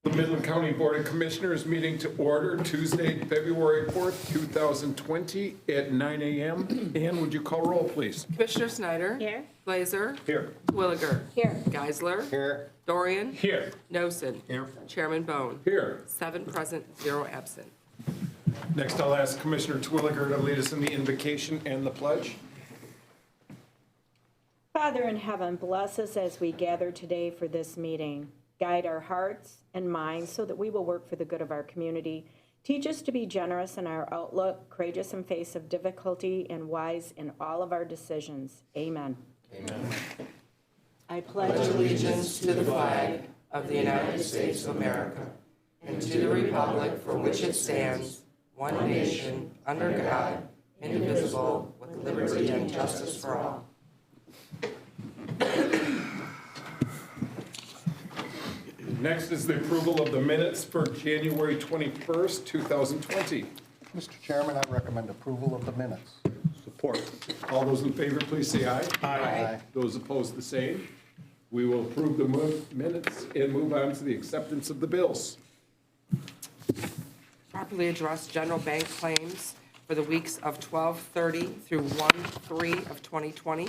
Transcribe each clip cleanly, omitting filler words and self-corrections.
The Midland County Board of Commissioners meeting to order Tuesday, February 4th, 2020 at 9 a.m. Ann, would you call roll, please? Commissioner Snyder. Here. Glazer. Here. Twilliger. Here. Geisler. Here. Dorian. Here. Nosen. Here. Chairman Bone. Here. 7 present, 0 absent. Next, I'll ask Commissioner Twilliger to lead us in the invocation and the pledge. Father in heaven, bless us as we gather today for this meeting. Guide our hearts and minds so that we will work for the good of our community. Teach us to be generous in our outlook, courageous in face of difficulty, and wise in all of our decisions. Amen. Amen. I pledge Allegiance to the flag of the United States of America and to the republic for which it stands, one nation, under God, indivisible, with liberty and justice for all. Next is the approval of the minutes for January 21st, 2020. Mr. Chairman, I recommend approval of the minutes. Support. All those in favor, please say aye. Aye. Those opposed, the same. We will approve the minutes and move on to the acceptance of the bills. Properly addressed general bank claims for the weeks of 12/30 through 1/3 of 2020,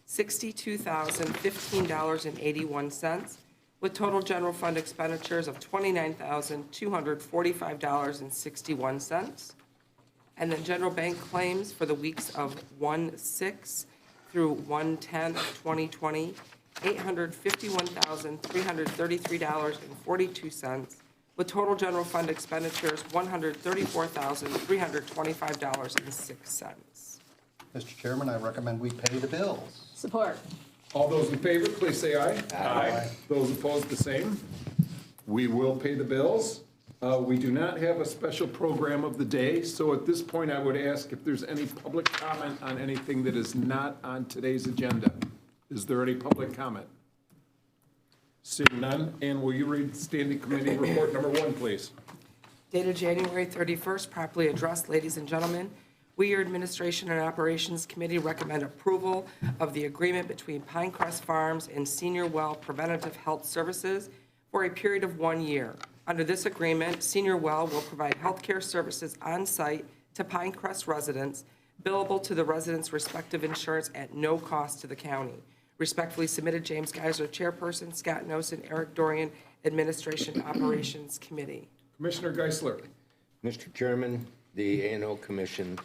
$62,015.81, with total general fund expenditures of $29,245.61. And then general bank claims for the weeks of 1/6 through 1/10 of 2020, $851,333.42, with total general fund expenditures $134,325.06. Mr. Chairman, I recommend we pay the bills. Support. All those in favor, please say aye. Aye. Those opposed, the same. We will pay the bills. We do not have a special program of the day, so at this point, I would ask if there's any public comment on anything that is not on today's agenda. Is there any public comment? Seeing none, Ann, will you read Standing Committee Report number 1, please? Dated January 31st, properly addressed, ladies and gentlemen. We, your Administration and Operations Committee, recommend approval of the agreement between Pinecrest Farms and Senior Well Preventative Health Services for a period of 1 year. Under this agreement, Senior Well will provide healthcare services on-site to Pinecrest residents, billable to the residents' respective insurance at no cost to the county. Respectfully submitted, James Geisler, Chairperson, Scott Nosen, Eric Dorian, Administration and Operations Committee. Commissioner Geisler. Mr. Chairman, the A&O Commission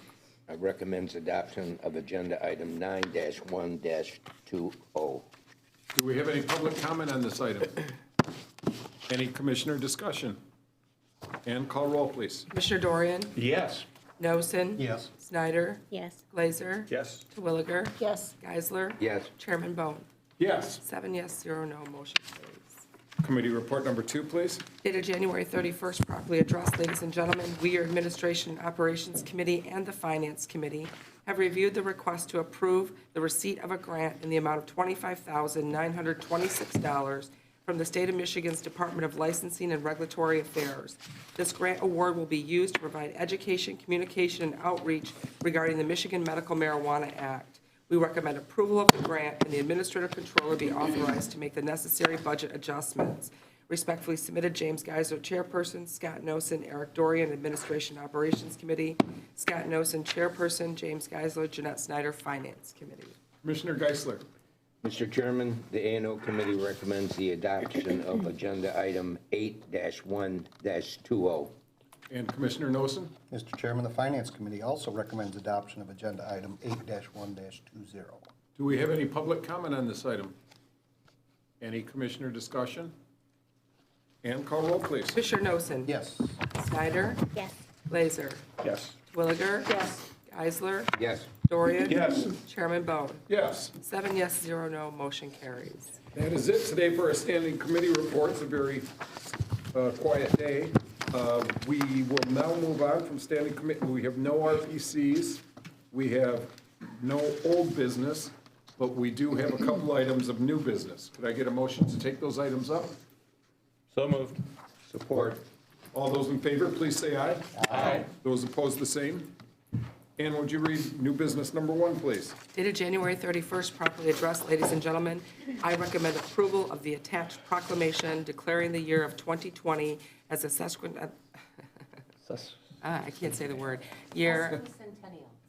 recommends adoption of Agenda Item 9-1-20. Do we have any public comment on this item? Any commissioner discussion? Ann, call roll, please. Commissioner Dorian? Yes. Nosen? Yes. Snyder? Yes. Glazer? Yes. Terwilliger? Yes. Geisler? Yes. Chairman Bone? Yes. 7 yes, 0 no, motion carries. Committee report number 2, please. Dated January 31st, properly addressed, ladies and gentlemen, we, your Administration and Operations Committee and the Finance Committee, have reviewed the request to approve the receipt of a grant in the amount of $25,926 from the State of Michigan's Department of Licensing and Regulatory Affairs. This grant award will be used to provide education, communication, and outreach regarding the Michigan Medical Marijuana Act. We recommend approval of the grant, and the Administrative Controller be authorized to make the necessary budget adjustments. Respectfully submitted, James Geisler, Chairperson, Scott Nosen, Eric Dorian, Administration and Operations Committee, Scott Nosen, Chairperson, James Geisler, Jeanette Snyder, Finance Committee. Commissioner Geisler. Mr. Chairman, the A&O Committee recommends the adoption of Agenda Item 8-1-20. And Commissioner Nosen. Mr. Chairman, the Finance Committee also recommends adoption of Agenda Item 8-1-20. Do we have any public comment on this item? Any commissioner discussion? Ann, call roll, please. Commissioner Nosen. Yes. Snyder. Yes. Glazer. Yes. Twilliger. Yes. Geisler. Yes. Dorian. Yes. Chairman Bone. Yes. 7 yes, 0 no, motion carries. That is it today for our standing committee reports. A very quiet day. We will now move on from standing committee. We have no RPCs. We have no old business, but we do have a couple items of new business. Could I get a motion to take those items up? So moved. Support. All those in favor, please say aye. Aye. Those opposed, the same. Ann, would you read new business number 1, please? Dated January 31st, properly addressed, ladies and gentlemen, I recommend approval of the attached proclamation declaring the year of 2020 as a sesquicentennial. I can't say the word. Year.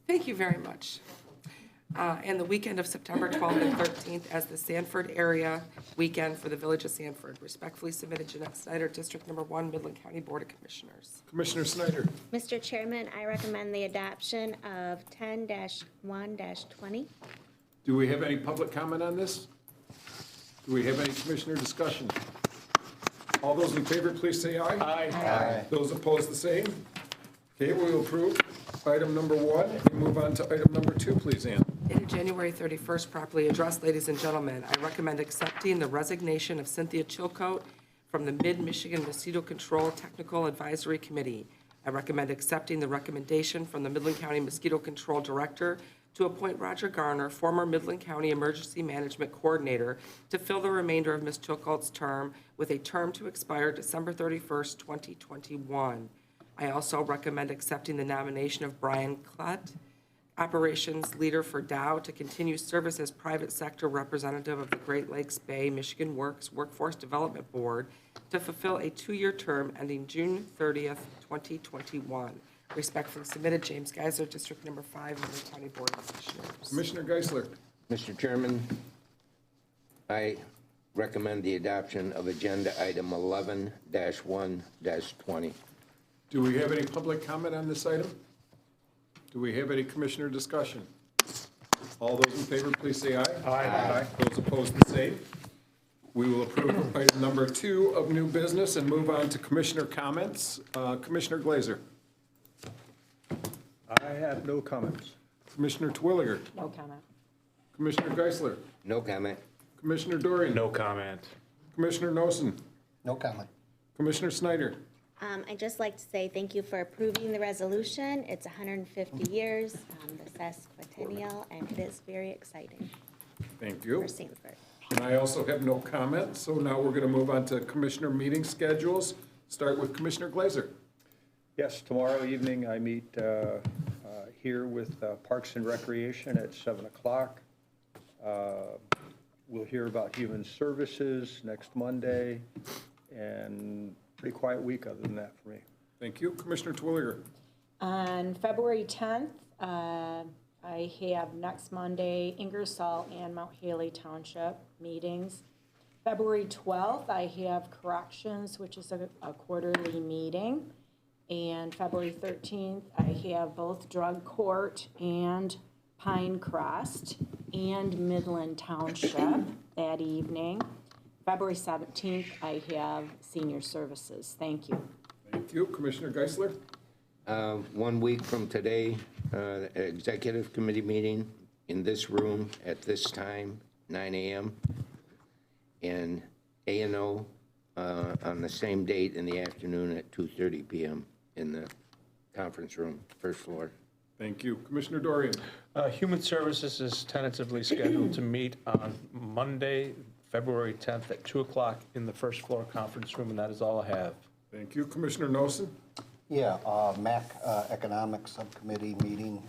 Thank you very much. And the weekend of September 12th and 13th as the Sanford area weekend for the Village of Sanford. Respectfully submitted, Jeanette Snyder, District Number 1, Midland County Board of Commissioners. Commissioner Snyder. Mr. Chairman, I recommend the adoption of 10-1-20. Do we have any public comment on this? Do we have any commissioner discussion? All those in favor, please say aye. Aye. Those opposed, the same. Okay, we will approve item number 1 and move on to item number 2, please, Ann. Dated January 31st, properly addressed, ladies and gentlemen, I recommend accepting the resignation of Cynthia Chilcote from the Mid-Michigan Mosquito Control Technical Advisory Committee. I recommend accepting the recommendation from the Midland County Mosquito Control Director to appoint Roger Garner, former Midland County Emergency Management Coordinator, to fill the remainder of Ms. Chilcote's term with a term to expire December 31st, 2021. I also recommend accepting the nomination of Brian Klett, Operations Leader for Dow, to continue service as private sector representative of the Great Lakes Bay Michigan Works Workforce Development Board to fulfill a 2-year term ending June 30th, 2021. Respectfully submitted, James Geiser, District Number 5, Midland County Board of Commissioners. Commissioner Geisler. Mr. Chairman, I recommend the adoption of agenda item 11-1-20. Do we have any public comment on this item? Do we have any commissioner discussion? All those in favor, please say aye. Aye. Those opposed, the same. We will approve item number 2 of new business and move on to commissioner comments. Commissioner Glazer. I have no comments. Commissioner Twilliger. No comment. Commissioner Geisler. No comment. Commissioner Dorian. No comment. Commissioner Nosen. No comment. Commissioner Snyder. I'd just like to say thank you for approving the resolution. It's 150 years, the sesquicentennial, and it is very exciting Thank you. for Sanford. And I also have no comment, so now we're going to move on to commissioner meeting schedules. Start with Commissioner Glazer. Yes, tomorrow evening I meet here with Parks and Recreation at 7 o'clock. We'll hear about Human Services next Monday, and pretty quiet week other than that for me. Thank you. Commissioner Twilliger. On February 10th, I have next Monday Ingersoll and Mount Haley Township meetings. February 12th, I have Corrections, which is a quarterly meeting. And February 13th, I have both Drug Court and Pinecrest and Midland Township that evening. February 17th, I have Senior Services. Thank you. Thank you. Commissioner Geisler. 1 week from today, executive committee meeting in this room at this time, 9 a.m. And A&O on the same date in the afternoon at 2:30 p.m. in the conference room, first floor. Thank you. Commissioner Dorian. Human Services is tentatively scheduled to meet on Monday, February 10th at 2 o'clock in the first floor conference room, and that is all I have. Thank you. Commissioner Nosen. Yeah, MAC Economic Subcommittee meeting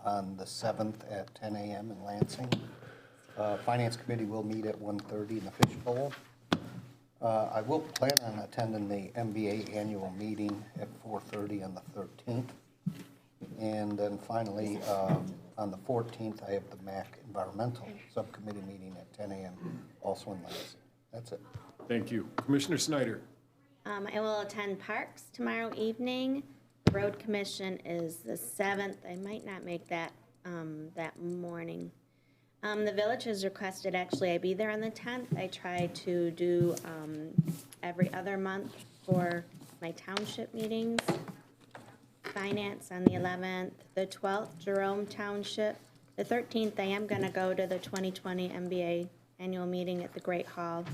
on the 7th at 10 a.m. in Lansing. Finance Committee will meet at 1:30 in the Fishbowl. I will plan on attending the MBA annual meeting at 4:30 on the 13th. And then finally, on the 14th, I have the MAC Environmental Subcommittee meeting at 10 a.m. also in Lansing. That's it. Thank you. Commissioner Snyder. I will attend Parks tomorrow evening. The Road Commission is the 7th. I might not make that that morning. The village has requested, actually, I be there on the 10th. I try to do every other month for my township meetings. Finance on the 11th, the 12th, Jerome Township. The 13th, I am going to go to the 2020 MBA annual meeting at the Great Hall.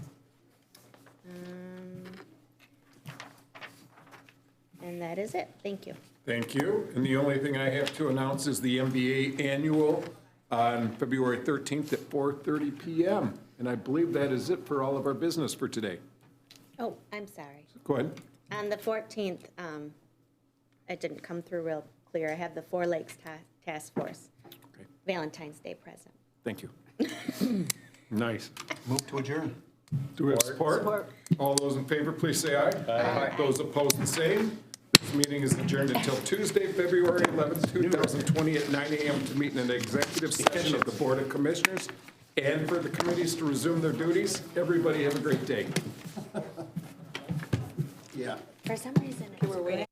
And that is it. Thank you. Thank you. And the only thing I have to announce is the MBA annual on February 13th at 4:30 p.m. And I believe that is it for all of our business for today. Oh, I'm sorry. Go ahead. On the 14th, it didn't come through real clear. I have the Four Lakes Task Force Okay. Valentine's Day present. Thank you. Nice. Move to adjourn. Do we have support? All those in favor, please say aye. Aye. Those opposed, the same. This meeting is adjourned until Tuesday, February 11th, 2020 at 9 a.m. to meet in an executive session of the Board of Commissioners and for the committees to resume their duties. Everybody have a great day. Yeah. For some reason, it's We're waiting.